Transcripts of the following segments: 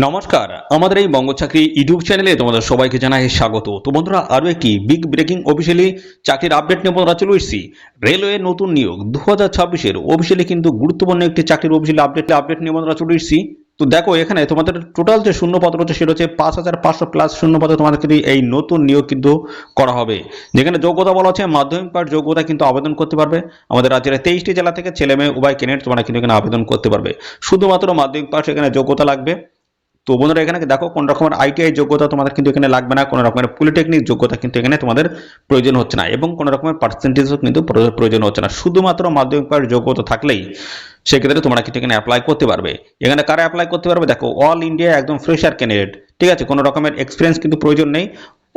নমস্কার, আমাদের এই বঙ্গ চাকরি ইউটিউব চ্যানেলে তোমাদের সবাইকে জানাই স্বাগত। তো বন্ধুরা, আরও একটি বিগ ব্রেকিং অফিসিয়ালি চাকরির আপডেট নিয়ে বন্ধুরা চলে এসেছি। রেলওয়ে নতুন নিয়োগ 2026-এর অফিসিয়ালি কিন্তু গুরুত্বপূর্ণ একটি চাকরির অফিসিয়ালি আপডেট নিয়ে বন্ধুরা চলে এসেছি। তো দেখো, এখানে তোমাদের টোটাল যে শূন্যপদ রয়েছে সেটা হচ্ছে 5500 প্লাস শূন্যপদে তোমাদের কিন্তু এই নতুন নিয়োগ কিন্তু করা হবে। যেখানে যোগ্যতা বলা হচ্ছে মাধ্যমিক পাস যোগ্যতা কিন্তু আবেদন করতে পারবে। আমাদের রাজ্যের 23টি জেলা থেকে ছেলে মেয়ে উভয় ক্যান্ডিডেট তোমরা কিন্তু এখানে আবেদন করতে পারবে। শুধুমাত্র মাধ্যমিক পাস এখানে যোগ্যতা লাগবে। তো বন্ধুরা, এখানে দেখো কোন রকমের আইটিআই যোগ্যতা তোমাদের কিন্তু এখানে লাগবে না, কোন রকমের পলিটেকনিক যোগ্যতা কিন্তু এখানে তোমাদের প্রয়োজন হচ্ছে না, এবং কোন রকমের পার্সেন্টেজও কিন্তু প্রয়োজন হচ্ছে না। শুধুমাত্র মাধ্যমিক পাস যোগ্যতা থাকলেই সেক্ষেত্রে তোমরা কিন্তু এখানে অ্যাপ্লাই করতে পারবে। এখানে কারা অ্যাপ্লাই করতে পারবে? দেখো, অল ইন্ডিয়া একদম ফ্রেশার ক্যান্ডিডেট, ঠিক আছে, কোনো রকমের এক্সপিরিয়েন্স কিন্তু প্রয়োজন নেই,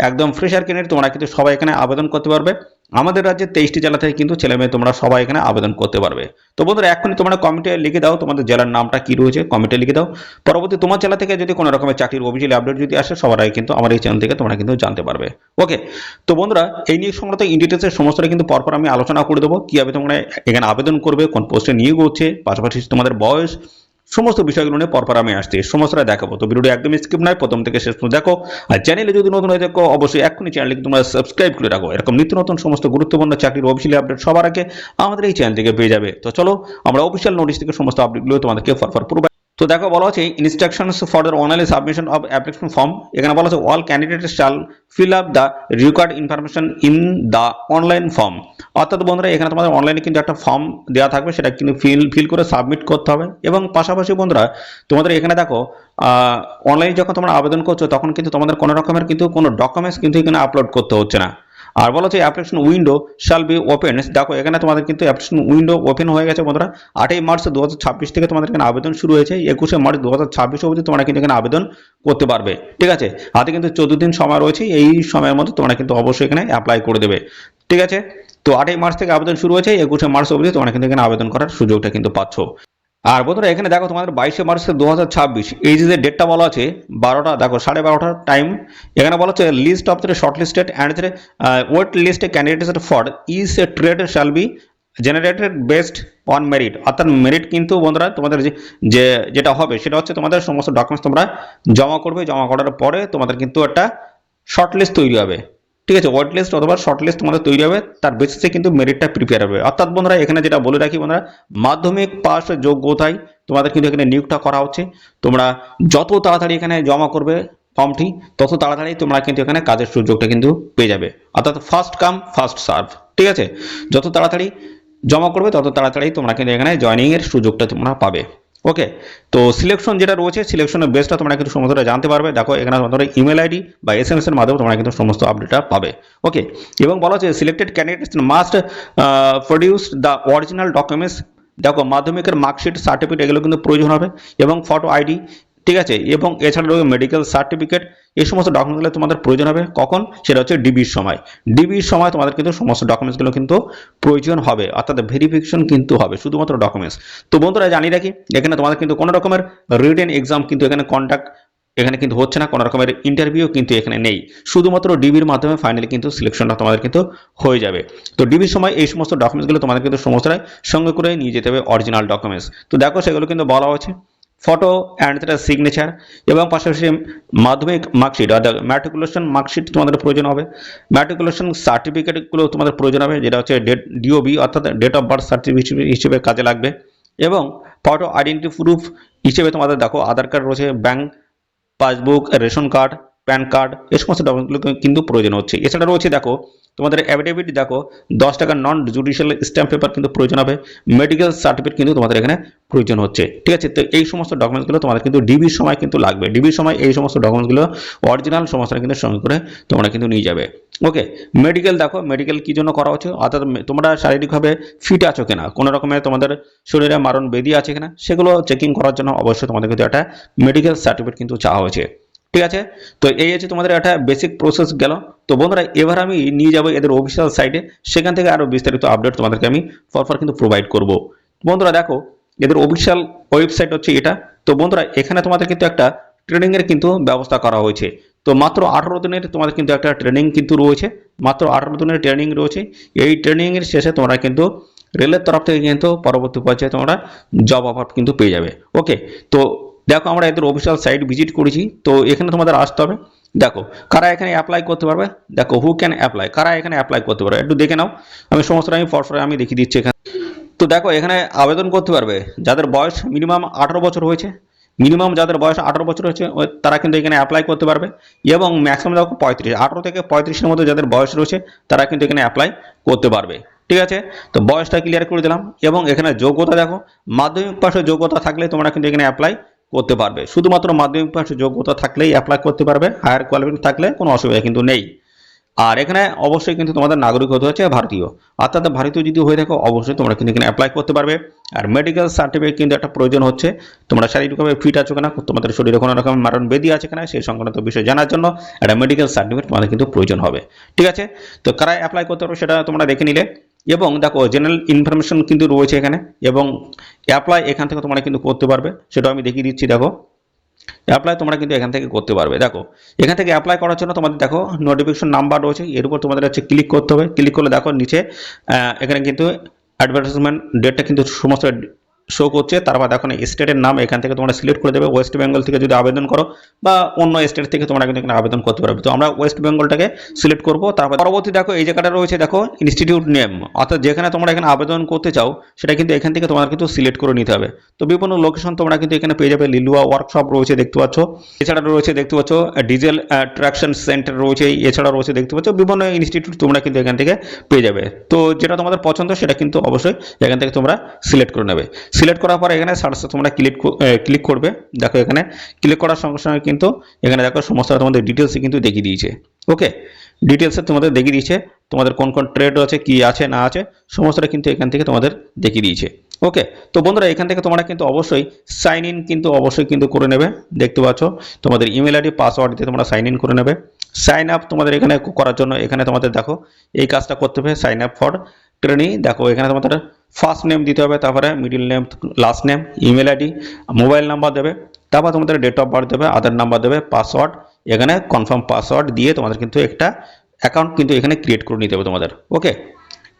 একদম ফ্রেশার ক্যান্ডিডেট তোমরা কিন্তু সবাই এখানে আবেদন করতে পারবে। আমাদের রাজ্যে 23টি জেলা থেকে কিন্তু ছেলে মেয়ে তোমরা সবাই এখানে আবেদন করতে পারবে। তো বন্ধুরা, এখনই তোমরা কমেন্টে লিখে দাও তোমাদের জেলার নামটা কি রয়েছে, কমেন্টে লিখে দাও। পরবর্তী তোমার জেলা থেকে যদি কোনো রকমের চাকরির অফিসিয়ালি আপডেট যদি আসে, সবার আগে কিন্তু আমার এই চ্যানেল থেকে তোমরা কিন্তু জানতে পারবে। ওকে, তো বন্ধুরা, এই নিয়োগ সংক্রান্ত ইন ডিটেলসের সমস্তটা কিন্তু পরপর আমি আলোচনা করে দেবো। কিভাবে তোমরা এখানে আবেদন করবে, কোন পোস্টে নিয়োগ হচ্ছে, পাশাপাশি তোমাদের বয়স, সমস্ত বিষয়গুলো নিয়ে পরপর আমি আসছি, সমস্তটা দেখাবো। তো ভিডিওটি একদম স্কিপ নয়, প্রথম থেকে শেষ পর্যন্ত দেখো। আর চ্যানেলে যদি নতুন হয়ে থাকো, অবশ্যই এখনই চ্যানেলকে তোমরা সাবস্ক্রাইব করে রাখো। এরকম নিত্য নতুন সমস্ত গুরুত্বপূর্ণ চাকরির অফিসিয়ালি আপডেট সবার আগে আমাদের এই চ্যানেল থেকে পেয়ে যাবে। তো চলো, আমরা অফিসিয়াল নোটিশ থেকে সমস্ত আপডেটগুলো তোমাদেরকে পরপর প্রোভাইড। তো দেখো, বলা হচ্ছে instructions for the online submission of application form. এখানে বলা হচ্ছে অল ক্যান্ডিডেটস শাল fill up the required information in the online form. অর্থাৎ বন্ধুরা, এখানে তোমাদের অনলাইনে কিন্তু একটা ফর্ম দেওয়া থাকবে, সেটা কিন্তু ফিল করে সাবমিট করতে হবে। এবং পাশাপাশি বন্ধুরা, তোমাদের এখানে দেখো, অনলাইনে যখন তোমরা আবেদন করছো তখন কিন্তু তোমাদের কোনো রকমের কিন্তু কোনো ডকুমেন্টস কিন্তু এখানে আপলোড করতে হচ্ছে না। আর বলা হচ্ছে অ্যাপ্লিকেশন উইন্ডো শাল বি ওপেন। দেখো, এখানে তোমাদের কিন্তু অ্যাপ্লিকেশন উইন্ডো ওপেন হয়ে গেছে বন্ধুরা। 8ই মার্চ 2026 থেকে তোমাদের এখানে আবেদন শুরু হয়েছে। 21শে মার্চ 2026 অবধি তোমরা কিন্তু এখানে আবেদন করতে পারবে, ঠিক আছে। হাতে কিন্তু 14 দিন সময় রয়েছে, এই সময়ের মধ্যে তোমরা কিন্তু অবশ্যই এখানে অ্যাপ্লাই করে দেবে, ঠিক আছে। তো 8ই মার্চ থেকে আবেদন শুরু হয়েছে, 21শে মার্চ অবধি তোমরা কিন্তু এখানে আবেদন করার সুযোগটা কিন্তু পাচ্ছ। আর বন্ধুরা, এখানে দেখো তোমাদের 22শে মার্চ 2026 এই যে ডেটটা বলা আছে 12টা, দেখো 12:30 টাইম। এখানে বলা হচ্ছে list of the short listed and wait list candidates for each trade shall be generated based on merit. অর্থাৎ মেরিট কিন্তু বন্ধুরা তোমাদের যেটা হবে সেটা হচ্ছে তোমাদের সমস্ত ডকুমেন্টস তোমরা জমা করবে, জমা করার পরে তোমাদের কিন্তু একটা শর্ট লিস্ট তৈরি হবে, ঠিক আছে। ওয়ার্ড লিস্ট অথবা শর্ট লিস্ট তোমাদের তৈরি হবে, তার বেসিসে কিন্তু মেরিটটা প্রিপেয়ার হবে। অর্থাৎ বন্ধুরা, এখানে যেটা বলে রাখি বন্ধুরা, মাধ্যমিক পাস যোগ্যতায় তোমাদের কিন্তু এখানে নিয়োগটা করা হচ্ছে। তোমরা যত তাড়াতাড়ি এখানে জমা করবে ফর্মটি, তত তাড়াতাড়ি তোমরা কিন্তু এখানে কাজের সুযোগটা কিন্তু পেয়ে যাবে। অর্থাৎ ফার্স্ট কাম ফার্স্ট সার্ভ, ঠিক আছে। যত তাড়াতাড়ি জমা করবে তত তাড়াতাড়ি তোমরা কিন্তু এখানে জয়েনিং এর সুযোগটা তোমরা পাবে। ওকে, তো সিলেকশন যেটা রয়েছে, সিলেকশনের বেসটা তোমরা কিন্তু সমস্তটা জানতে পারবে। দেখো, এখানে তোমাদের ইমেল আইডি বা এসএমএস এর মাধ্যমে তোমরা কিন্তু সমস্ত আপডেটটা পাবে। ওকে, এবং বলা হচ্ছে selected candidates must produce the original documents. দেখো, মাধ্যমিকের মার্কশিট, সার্টিফিকেট এগুলো কিন্তু প্রয়োজন হবে, এবং ফটো আইডি, ঠিক আছে, এবং এছাড়া রয়েছে মেডিকেল সার্টিফিকেট। এই সমস্ত ডকুমেন্টসগুলো তোমাদের প্রয়োজন হবে কখন? সেটা হচ্ছে ডিবির সময়। ডিবির সময় তোমাদের কিন্তু সমস্ত ডকুমেন্টসগুলো কিন্তু প্রয়োজন হবে, অর্থাৎ ভেরিফিকেশন কিন্তু হবে শুধুমাত্র ডকুমেন্টস। তো বন্ধুরা, জানিয়ে রাখি, এখানে তোমাদের কিন্তু কোনো রকমের রিটেন এক্সাম কিন্তু এখানে কন্ডাক্ট এখানে কিন্তু হচ্ছে না, কোনো রকমের ইন্টারভিউ কিন্তু এখানে নেই। শুধুমাত্র ডিবির মাধ্যমে ফাইনালি কিন্তু সিলেকশনটা তোমাদের কিন্তু হয়ে যাবে। তো ডিবির সময় এই সমস্ত ডকুমেন্টসগুলো তোমাদের কিন্তু সমস্তটাই সঙ্গে করে নিয়ে যেতে হবে, অরিজিনাল ডকুমেন্টস। তো দেখো, সেগুলো কিন্তু বলা হয়েছে ফটো অ্যান্ড সিগনেচার, এবং পাশাপাশি মাধ্যমিক মার্কশিট অর্থাৎ ম্যাট্রিকুলেশন মার্কশিট তোমাদের প্রয়োজন হবে। ম্যাট্রিকুলেশন সার্টিফিকেটগুলো তোমাদের প্রয়োজন হবে, যেটা হচ্ছে ডিওবি অর্থাৎ ডেট অফ বার্থ সার্টিফিকেট হিসেবে কাজে লাগবে। এবং ফটো আইডেন্টি প্রুফ হিসেবে তোমাদের দেখো আধার কার্ড রয়েছে, bank passbook, ration card, pan card, এই সমস্ত ডকুমেন্টগুলো কিন্তু প্রয়োজন হচ্ছে। এছাড়া রয়েছে দেখো তোমাদের অ্যাফিডেভিট, দেখো 10 টাকার নন জুডিশিয়াল স্ট্যাম্প পেপার কিন্তু প্রয়োজন হবে। মেডিকেল সার্টিফিকেট কিন্তু তোমাদের এখানে প্রয়োজন হচ্ছে, ঠিক আছে। তো এই সমস্ত ডকুমেন্টসগুলো তোমাদের কিন্তু ডিবির সময় কিন্তু লাগবে। ডিবির সময় এই সমস্ত ডকুমেন্টসগুলো অরিজিনাল সমস্তটা কিন্তু সঙ্গে করে তোমরা কিন্তু নিয়ে যাবে। ওকে, মেডিকেল, দেখো মেডিকেল কি জন্য করা হচ্ছে, অর্থাৎ তোমরা শারীরিকভাবে ফিট আছো কিনা, কোনো রকমের তোমাদের শরীরে মারণ ব্যাধি আছে কিনা, সেগুলো চেকিং করার জন্য অবশ্যই তোমাদের কিন্তু একটা মেডিকেল সার্টিফিকেট কিন্তু চাওয়া হয়েছে, ঠিক আছে। তো এই হচ্ছে তোমাদের একটা বেসিক প্রসেস গেল। তো বন্ধুরা, এবার আমি নিয়ে যাবো এদের অফিসিয়াল সাইটে, সেখান থেকে আরো বিস্তারিত আপডেট তোমাদেরকে আমি পরপর কিন্তু প্রোভাইড করব। বন্ধুরা দেখো, এদের অফিসিয়াল ওয়েবসাইট হচ্ছে এটা। তো বন্ধুরা, এখানে তোমাদের কিন্তু একটা ট্রেনিং এর কিন্তু ব্যবস্থা করা হয়েছে। তো মাত্র 18 দিনের তোমাদের কিন্তু একটা ট্রেনিং কিন্তু রয়েছে, মাত্র 18 দিনের ট্রেনিং রয়েছে। এই ট্রেনিং এর শেষে তোমরা কিন্তু রেলের তরফ থেকে কিন্তু পরবর্তী পর্যায়ে তোমরা জব অফার কিন্তু পেয়ে যাবে। ওকে, তো দেখো আমরা এদের অফিসিয়াল সাইট ভিজিট করেছি, তো এখানে তোমাদের আসতে হবে। দেখো কারা এখানে অ্যাপ্লাই করতে পারবে, দেখো হু ক্যান অ্যাপ্লাই, কারা এখানে অ্যাপ্লাই করতে পারবে একটু দেখে নাও। আমি সমস্ত আমি ফরফরে আমি দেখিয়ে দিচ্ছি এখানে। তো দেখো এখানে আবেদন করতে পারবে যাদের বয়স মিনিমাম 18 বছর হয়েছে, মিনিমাম যাদের বয়স 18 বছর হয়েছে তারা কিন্তু এখানে অ্যাপ্লাই করতে পারবে, এবং ম্যাক্সিমাম দেখো 35, 18 থেকে 35-এর মধ্যে যাদের বয়স রয়েছে তারা কিন্তু এখানে অ্যাপ্লাই করতে পারবে। ঠিক আছে, তো বয়সটা ক্লিয়ার করে দিলাম। এবং এখানে যোগ্যতা দেখো, মাধ্যমিক পাশের যোগ্যতা থাকলে তোমরা কিন্তু এখানে অ্যাপ্লাই করতে পারবে, শুধুমাত্র মাধ্যমিক পাশের যোগ্যতা থাকলেই অ্যাপ্লাই করতে পারবে, হায়ার কোয়ালিফিকেশন থাকলে কোনো অসুবিধা কিন্তু নেই। আর এখানে অবশ্যই কিন্তু তোমাদের নাগরিক হতে হচ্ছে ভারতীয়, অর্থাৎ ভারতীয় যদি হয়ে থাকো অবশ্যই তোমরা কিন্তু এখানে অ্যাপ্লাই করতে পারবে। আর মেডিকেল সার্টিফিকেট কিন্তু একটা প্রয়োজন হচ্ছে, তোমরা শারীরিকভাবে ফিট আছো কিনা, তোমাদের শরীরে কোনো রকম মারণ ব্যাধি আছে কিনা সেই সংক্রান্ত বিষয় জানার জন্য একটা মেডিকেল সার্টিফিকেট তোমাদের কিন্তু প্রয়োজন হবে। ঠিক আছে, তো কারা অ্যাপ্লাই করতে পারবে সেটা তোমরা দেখে নিলে। এবং দেখো জেনারেল ইনফরমেশন কিন্তু রয়েছে এখানে, এবং অ্যাপ্লাই এখান থেকে তোমরা কিন্তু করতে পারবে, সেটাও আমি দেখিয়ে দিচ্ছি। দেখো অ্যাপ্লাই তোমরা কিন্তু এখান থেকে করতে পারবে। দেখো এখান থেকে অ্যাপ্লাই করার জন্য তোমাদের দেখো নোটিফিকেশন নাম্বার রয়েছে, এর উপর তোমাদের হচ্ছে ক্লিক করতে হবে। ক্লিক করলে দেখো নিচে এখানে কিন্তু অ্যাডভার্টাইজমেন্ট ডেটটা কিন্তু সমস্ত শো করছে। তারপর দেখো স্টেটের নাম এখান থেকে তোমরা সিলেক্ট করে দেবে, ওয়েস্ট বেঙ্গল থেকে যদি আবেদন করো বা অন্য স্টেট থেকে তোমরা কিন্তু এখানে আবেদন করতে পারবে। তো আমরা ওয়েস্ট বেঙ্গলটাকে সিলেক্ট করবো। তারপর পরবর্তী দেখো এই জায়গাটা রয়েছে দেখো ইনস্টিটিউট নেম, অর্থাৎ যেখানে তোমরা এখানে আবেদন করতে চাও সেটা কিন্তু এখান থেকে তোমার কিন্তু সিলেক্ট করে নিতে হবে। তো বিভিন্ন লোকেশন তোমরা কিন্তু এখানে পেয়ে যাবে, লিলুয়া ওয়ার্কশপ রয়েছে দেখতে পাচ্ছ, এছাড়া রয়েছে দেখতে পাচ্ছ ডিজেল ট্রাকশন সেন্টার রয়েছে, এছাড়া রয়েছে দেখতে পাচ্ছ বিভিন্ন ইনস্টিটিউট তোমরা কিন্তু এখান থেকে পেয়ে যাবে। তো যেটা তোমাদের পছন্দ সেটা কিন্তু অবশ্যই এখান থেকে তোমরা সিলেক্ট করে নেবে। সিলেক্ট করার পরে এখানে সার্চে তোমরা ক্লিক করবে। দেখো এখানে ক্লিক করার সঙ্গে সঙ্গে কিন্তু এখানে দেখো সমস্ত তোমাদের ডিটেলসে কিন্তু দেখিয়ে দিয়েছে। ওকে, ডিটেলসে তোমাদের দেখিয়ে দিয়েছে তোমাদের কোন কোন ট্রেড আছে, কি আছে না আছে সমস্তটা কিন্তু এখান থেকে তোমাদের দেখিয়ে দিয়েছে। ওকে, তো বন্ধুরা এখান থেকে তোমরা কিন্তু অবশ্যই সাইন ইন কিন্তু অবশ্যই কিন্তু করে নেবে। দেখতে পাচ্ছ তোমাদের ইমেল আইডি পাসওয়ার্ড দিয়ে তোমরা সাইন ইন করে নেবে। সাইন আপ তোমাদের এখানে করার জন্য এখানে তোমাদের দেখো এই কাজটা করতে হবে, সাইন আপ ফর ট্রেনিং। দেখো এখানে তোমাদের ফার্স্ট নেম দিতে হবে, তারপরে middle name, last name, email ID, mobile number দেবে, তারপর তোমাদের ডেট অফ বার্থ দেবে, আধার নাম্বার দেবে, পাসওয়ার্ড, এখানে কনফার্ম পাসওয়ার্ড দিয়ে তোমাদের কিন্তু একটা অ্যাকাউন্ট কিন্তু এখানে ক্রিয়েট করে নিতে হবে তোমাদের। ওকে,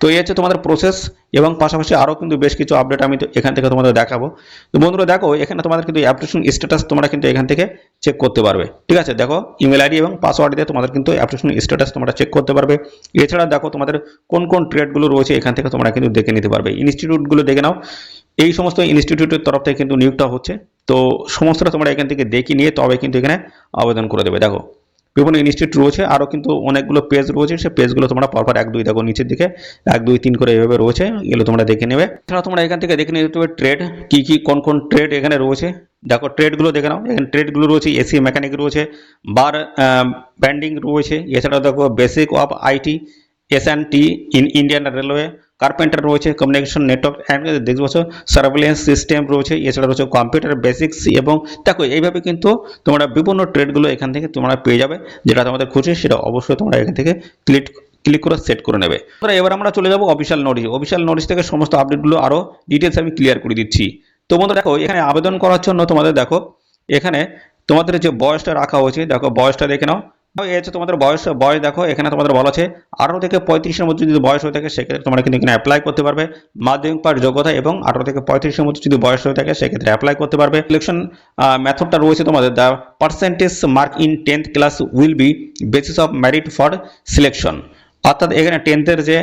তো এই হচ্ছে তোমাদের প্রসেস, এবং পাশাপাশি আরও কিন্তু বেশ কিছু আপডেট আমি এখান থেকে তোমাদের দেখাবো। তো বন্ধুরা দেখো এখানে তোমাদের কিন্তু অ্যাপ্লিকেশন স্ট্যাটাস তোমরা কিন্তু এখান থেকে চেক করতে পারবে। ঠিক আছে, দেখো ইমেল আইডি এবং পাসওয়ার্ড দিয়ে তোমাদের কিন্তু অ্যাপ্লিকেশন স্ট্যাটাস তোমরা চেক করতে পারবে। এছাড়া দেখো তোমাদের কোন কোন ট্রেডগুলো রয়েছে এখান থেকে তোমরা কিন্তু দেখে নিতে পারবে। ইনস্টিটিউটগুলো দেখে নাও, এই সমস্ত ইনস্টিটিউটের তরফ থেকে কিন্তু নিয়োগটা হচ্ছে। তো সমস্তটা তোমরা এখান থেকে দেখে নিয়ে তবে কিন্তু এখানে আবেদন করে দেবে। দেখো বিভিন্ন ইনস্টিটিউট রয়েছে, আরও কিন্তু অনেকগুলো পেজ রয়েছে, সেই পেজগুলো তোমরা পরপর 1 2 দেখো নিচের দিকে 1 2 3 করে এভাবে রয়েছে, এগুলো তোমরা দেখে নেবে। এছাড়া তোমরা এখান থেকে দেখে নিতে হবে ট্রেড কি কি কোন কোন ট্রেড এখানে রয়েছে। দেখো ট্রেডগুলো দেখে নাও, এখানে ট্রেডগুলো রয়েছে এসি মেকানিক রয়েছে, বার ব্যান্ডিং রয়েছে, এছাড়াও দেখো basic of IT, SNT in Indian railway, carpenter রয়েছে, কমিউনিকেশন নেটওয়ার্ক অ্যান্ড দেখতে পাচ্ছ সার্ভেলেন্স সিস্টেম রয়েছে, এছাড়া রয়েছে কম্পিউটার বেসিক্স। এবং দেখো এইভাবে কিন্তু তোমরা বিভিন্ন ট্রেডগুলো এখান থেকে তোমরা পেয়ে যাবে, যেটা তোমাদের খুশি সেটা অবশ্যই তোমরা এখান থেকে ক্লিক করে সেট করে নেবে। এবার আমরা চলে যাবো অফিসিয়াল নোটিশ। অফিসিয়াল নোটিশ থেকে সমস্ত আপডেটগুলো আরও ডিটেলস আমি ক্লিয়ার করে দিচ্ছি। তো বন্ধুরা দেখো এখানে আবেদন করার জন্য তোমাদের দেখো এখানে তোমাদের যে বয়সটা রাখা হয়েছে, দেখো বয়সটা দেখে নাও। এই হচ্ছে তোমাদের বয়স দেখো এখানে তোমাদের বলা আছে 18 থেকে 35-এর মধ্যে যদি বয়স হয়ে থাকে সেক্ষেত্রে তোমরা কিন্তু এখানে অ্যাপ্লাই করতে পারবে। মাধ্যমিক পাস যোগ্যতা এবং 18 থেকে 35-এর মধ্যে যদি বয়স হয়ে থাকে সেক্ষেত্রে অ্যাপ্লাই করতে পারবে। সিলেকশন মেথডটা রয়েছে তোমাদের, the percentage mark in 10th class will be basis of merit for selection, অর্থাৎ এখানে 10th-এর যে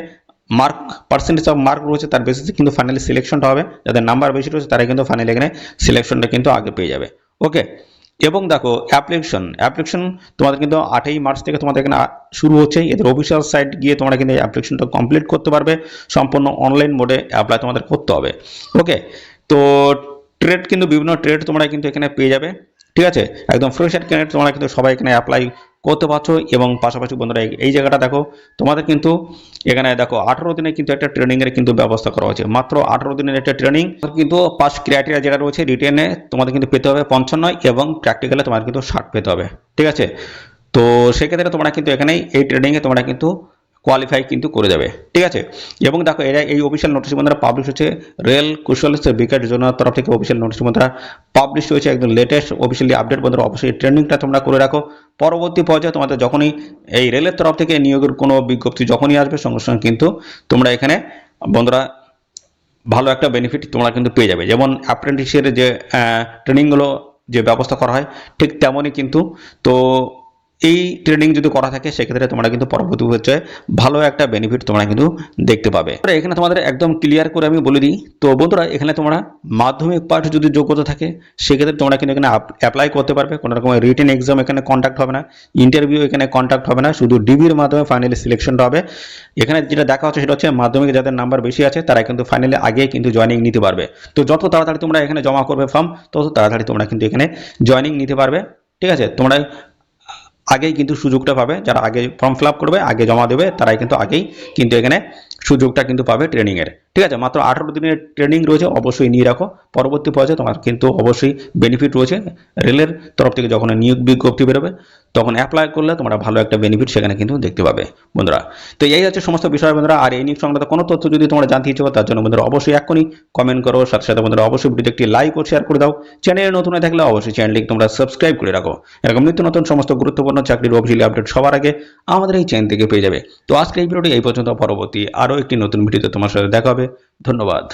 মার্ক পার্সেন্টেজ অফ মার্ক রয়েছে তার বেসিসে কিন্তু ফাইনালি সিলেকশনটা হবে। যাদের নাম্বার বেশি রয়েছে তারা কিন্তু ফাইনালি এখানে সিলেকশনটা কিন্তু আগে পেয়ে যাবে। ওকে, এবং দেখো অ্যাপ্লিকেশন তোমাদের কিন্তু 8ই মার্চ থেকে তোমাদের এখানে শুরু হচ্ছে। এদের অফিসিয়াল সাইট গিয়ে তোমরা কিন্তু অ্যাপ্লিকেশনটা কমপ্লিট করতে পারবে, সম্পূর্ণ অনলাইন মোডে অ্যাপ্লাই তোমাদের করতে হবে। ওকে, তো ট্রেড কিন্তু বিভিন্ন ট্রেড তোমরা কিন্তু এখানে পেয়ে যাবে। ঠিক আছে, একদম ফ্রেশার ক্যান্ডিডেট তোমরা কিন্তু সবাই এখানে অ্যাপ্লাই করতে পারছো। এবং পাশাপাশি বন্ধুরা এই জায়গাটা দেখো তোমাদের কিন্তু এখানে দেখো 18 দিনে কিন্তু একটা ট্রেনিংয়ের কিন্তু ব্যবস্থা করা হয়েছে। মাত্র 18 দিনের একটা ট্রেনিং কিন্তু পাস ক্রাইটেরিয়া যেটা রয়েছে রিটেনে তোমাদের কিন্তু পেতে হবে 55 এবং প্র্যাকটিক্যালে তোমার কিন্তু 60 পেতে হবে। ঠিক আছে, তো সেক্ষেত্রে তোমরা কিন্তু এখানেই এই ট্রেনিংয়ে তোমরা কিন্তু কোয়ালিফাই কিন্তু করে যাবে। ঠিক আছে, এবং দেখো এরা এই অফিসিয়াল নোটিশ বন্ধুরা পাবলিশ হচ্ছে রেল কুশল বিকাশ যোজনার তরফ থেকে অফিসিয়াল নোটিশ বন্ধুরা পাবলিশ হয়েছে, একদম লেটেস্ট অফিসিয়ালি আপডেট বন্ধুরা। অবশ্যই ট্রেনিংটা তোমরা করে রাখো, পরবর্তী পর্যায়ে তোমাদের যখনই এই রেলের তরফ থেকে নিয়োগের কোনো বিজ্ঞপ্তি যখনই আসবে সঙ্গে সঙ্গে কিন্তু তোমরা এখানে বন্ধুরা ভালো একটা বেনিফিট তোমরা কিন্তু পেয়ে যাবে। যেমন অ্যাপ্রেন্টিসের যে ট্রেনিংগুলো যে ব্যবস্থা করা হয় ঠিক তেমনই কিন্তু। তো এই ট্রেনিং যদি করা থাকে সেক্ষেত্রে তোমরা কিন্তু পরবর্তী পর্যায়ে ভালো একটা বেনিফিট তোমরা কিন্তু দেখতে পাবে। এখানে তোমাদের একদম ক্লিয়ার করে আমি বলে দিই। তো বন্ধুরা এখানে তোমরা মাধ্যমিক পাঠ যদি যোগ্যতা থাকে সেক্ষেত্রে তোমরা কিন্তু এখানে অ্যাপ্লাই করতে পারবে। কোনো রকমের রিটেন এক্সাম এখানে কন্ট্যাক্ট হবে না, ইন্টারভিউ এখানে কন্ট্যাক্ট হবে না, শুধু ডিবির মাধ্যমে ফাইনালি সিলেকশনটা হবে। এখানে যেটা দেখা হচ্ছে সেটা হচ্ছে মাধ্যমিকে যাদের নাম্বার বেশি আছে তারা কিন্তু ফাইনালি আগেই কিন্তু জয়েনিং নিতে পারবে। তো যত তাড়াতাড়ি তোমরা এখানে জমা করবে ফর্ম তত তাড়াতাড়ি তোমরা কিন্তু এখানে জয়েনিং নিতে পারবে। ঠিক আছে, তোমরা আগেই কিন্তু সুযোগটা পাবে। যারা আগে ফর্ম ফিল আপ করবে, আগে জমা দেবে, তারাই কিন্তু আগেই কিন্তু এখানে সুযোগটা কিন্তু পাবে ট্রেনিংয়ের। ঠিক আছে, মাত্র 18 দিনের ট্রেনিং রয়েছে, অবশ্যই নিয়ে রাখো। পরবর্তী পর্যায়ে তোমার কিন্তু অবশ্যই বেনিফিট রয়েছে। রেলের তরফ থেকে যখন নিয়োগ বিজ্ঞপ্তি বেরোবে তখন অ্যাপ্লাই করলে তোমরা ভালো একটা বেনিফিট সেখানে কিন্তু দেখতে পাবে বন্ধুরা। তো এই হচ্ছে সমস্ত বিষয় বন্ধুরা। আর এই নিয়োগ সংক্রান্ত কোনো তথ্য যদি তোমরা জানতে ইচ্ছে করো তার জন্য বন্ধুরা অবশ্যই এখনই কমেন্ট করো। সাথে সাথে বন্ধুরা অবশ্যই ভিডিওতে একটি লাইক ও শেয়ার করে দাও। চ্যানেলে নতুন হয়ে থাকলে অবশ্যই চ্যানেলটিকে তোমরা সাবস্ক্রাইব করে রাখো। এরকম নিত্য নতুন সমস্ত গুরুত্বপূর্ণ চাকরির অফিসিয়ালি আপডেট সবার আগে আমাদের এই চ্যানেল থেকে পেয়ে যাবে। তো আজকের এই ভিডিওটি এই পর্যন্ত, পরবর্তী আরও একটি নতুন ভিডিওতে তোমার সাথে দেখা হবে। ধন্যবাদ।